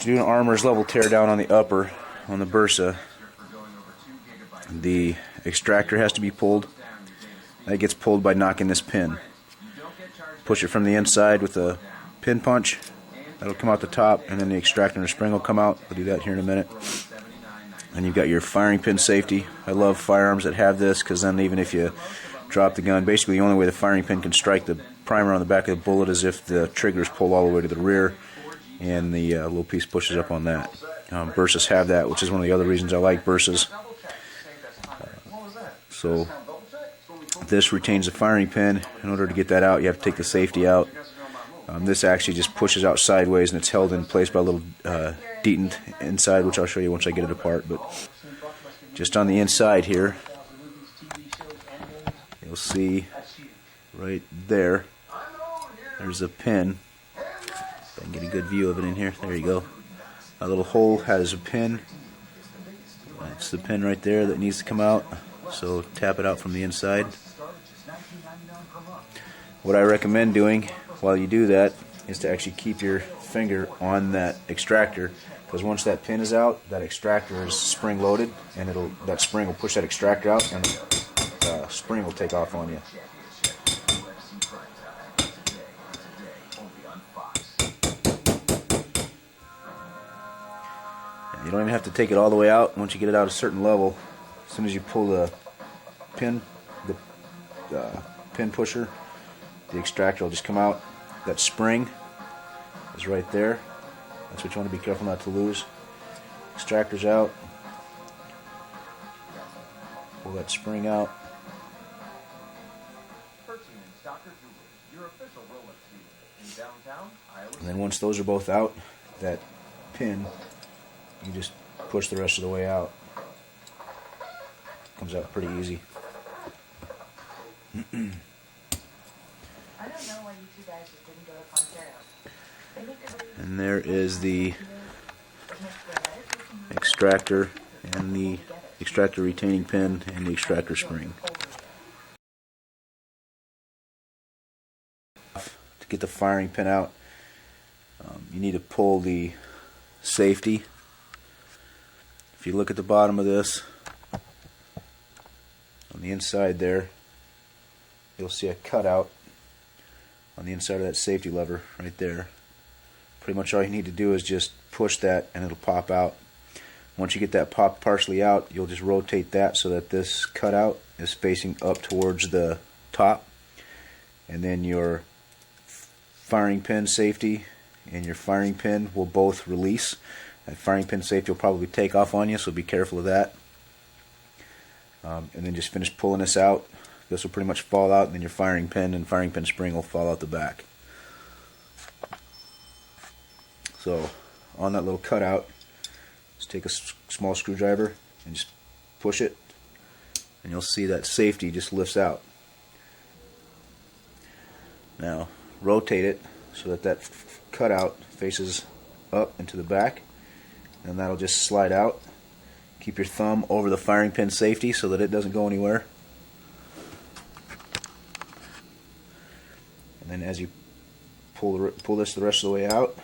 To do an armor's level tear down on the upper, on the Bersa, the extractor has to be pulled. That gets pulled by knocking this pin. Push it from the inside with a pin punch. That'll come out the top, and then the extractor and the spring will come out. We'll do that here in a minute. And you've got your firing pin safety. I love firearms that have this, because then even if you drop the gun, basically the only way the firing pin can strike the primer on the back of the bullet is if the trigger is pulled all the way to the rear and the little piece pushes up on that. Bersas have that, which is one of the other reasons I like Bersas. So this retains the firing pin. In order to get that out, you have to take the safety out. This actually just pushes out sideways, and it's held in place by a little detent inside, which I'll show you once I get it apart. But just on the inside here, you'll see right there, there's a pin. If I can get a good view of it in here. There you go. A little hole has a pin. That's the pin right there that needs to come out. So tap it out from the inside. What I recommend doing while you do that is to actually keep your finger on that extractor, because once that pin is out, that extractor is spring loaded, and that spring will push that extractor out, and the spring will take off on you. You don't even have to take it all the way out. Once you get it out a certain level, as soon as you pull the pin pusher, the extractor will just come out. That spring is right there. That's what you want to be careful not to lose. Extractor's out. Pull that spring out. And then once those are both out, that pin, you just push the rest of the way out. Comes out pretty easy. I don't know why you two guys just didn't go to Pontero. And there is the extractor and the extractor retaining pin and the extractor spring. To get the firing pin out, you need to pull the safety. If you look at the bottom of this, on the inside there, you'll see a cutout on the inside of that safety lever right there. Pretty much all you need to do is just push that and it'll pop out. Once you get that pop partially out, you'll just rotate that so that this cutout is facing up towards the top, and then your firing pin safety and your firing pin will both release. That firing pin safety will probably take off on you, so be careful of that. And then just finish pulling this out. This will pretty much fall out, and then your firing pin and firing pin spring will fall out the back. So on that little cutout, just take a small screwdriver and just push it, and you'll see that safety just lifts out. Now rotate it so that that cutout faces up into the back, and that'll just slide out. Keep your thumb over the firing pin safety so that it doesn't go anywhere. And then as you pull this the rest of the way out,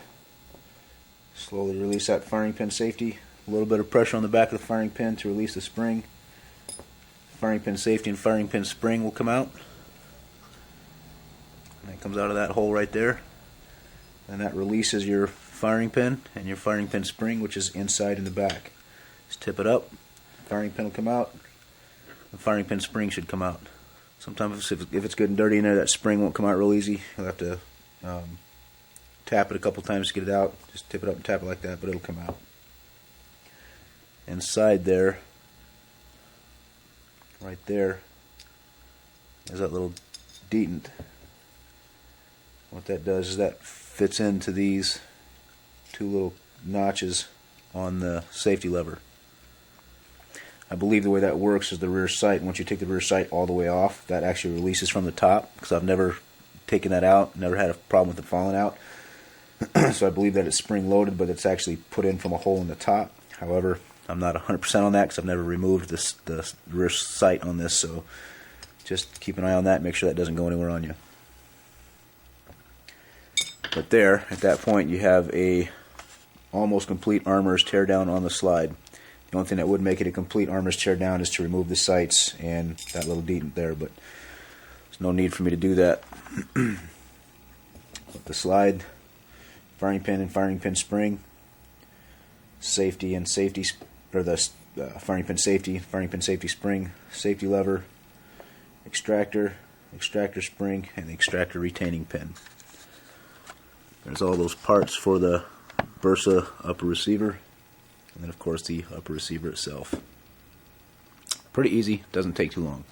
slowly release that firing pin safety. A little bit of pressure on the back of the firing pin to release the spring. Firing pin safety and firing pin spring will come out. And that comes out of that hole right there. And that releases your firing pin and your firing pin spring, which is inside in the back. Just tip it up, firing pin will come out, the firing pin spring should come out. Sometimes if it's good and dirty in there, that spring won't come out real easy. You'll have to tap it a couple times to get it out. Just tip it up and tap it like that, but it'll come out. Inside there, right there, is that little detent. What that does is that fits into these two little notches on the safety lever. I believe the way that works is the rear sight. Once you take the rear sight all the way off, that actually releases from the top, because I've never taken that out, never had a problem with it falling out. So I believe that it's spring loaded, but it's actually put in from a hole in the top. However, I'm not 100% on that because I've never removed the rear sight on this, so just keep an eye on that, make sure that doesn't go anywhere on you. But there, at that point, you have a almost complete armor's tear down on the slide. The only thing that would make it a complete armor's tear down is to remove the sights and that little dent there, but there's no need for me to do that. The slide, firing pin and firing pin spring, safety and safety, or the firing pin safety spring, safety lever, extractor spring, and the extractor retaining pin. There's all those parts for the Bersa upper receiver, and then of course the upper receiver itself. Pretty easy, doesn't take too long.